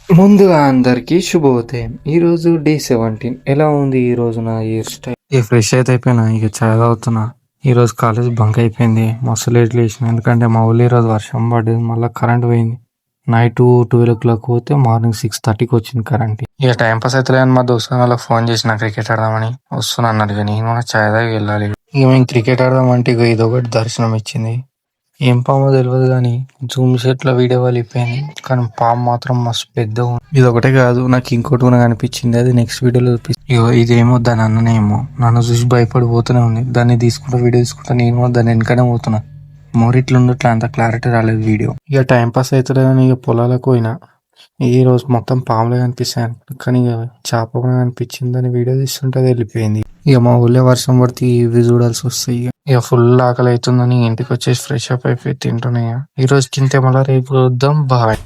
ముందుగా అందరికీ శుభోదయం. ఈరోజు డే 17. ఎలా ఉంది ఈ రోజు నా హెయిర్ స్టైల్? ఫ్రెష్ అయితే అయిపోయినా, ఇక చాయ్ తాగుతున్నా. ఈరోజు కాలేజ్ బంక్ అయిపోయింది. మస్తు లేట్ లేచిన, ఎందుకంటే మా ఊళ్ళో ఈరోజు వర్షం పడ్డది. మళ్ళీ కరెంట్ పోయింది. నైట్ 12 o'clock పోతే మార్నింగ్ 6:30కి వచ్చింది కరెంట్. ఇక టైం పాస్ అయితే అని మా దోస్తు వాళ్ళకి ఫోన్ చేసిన క్రికెట్ ఆడదామని. వస్తున్నా అన్నారు, ఇక నేను కూడా చాయ్ తాగి వెళ్ళాలి. ఇక మేము క్రికెట్ ఆడదామంటే ఇక ఇదొకటి దర్శనం ఇచ్చింది. ఏం పామో తెలియదు కానీ జూమ్ సెట్ లో వీడియో వెళ్ళిపోయింది. కానీ పాము మాత్రం మస్తు పెద్ద ఉంది. ఇది ఒకటే కాదు, నాకు ఇంకోటి కూడా కనిపించింది. అది నెక్స్ట్ వీడియోలో ఇగో ఇదేమో దాని అన్ననేమో నన్ను చూసి భయపడిపోతూనే ఉంది. దాన్ని తీసుకుంటా వీడియో తీసుకుంటా, నేను కూడా దాన్ని వెనకనే పోతున్నా. మోర్ ఇట్లా ఉండట్లే, అంత క్లారిటీ రాలేదు వీడియో. ఇక టైం పాస్ అవుతుంది కానీ ఇక పొలాలకు పోయినా. ఈ రోజు మొత్తం పాములే కనిపిస్తాయి, కానీ ఇక చేప కూడా కనిపించింది. దాన్ని వీడియో తీస్తుంటే అది వెళ్ళిపోయింది. ఇక మా ఊళ్ళో వర్షం పడితే ఇవి చూడాల్సి వస్తాయి. ఇక ఫుల్ ఆకలి అవుతుందని ఇంటికి వచ్చేసి ఫ్రెష్ అప్ అయిపోయి తింటున్నాయి. ఈ రోజు తింటే మళ్ళీ రేపు వద్దాం బాయ్.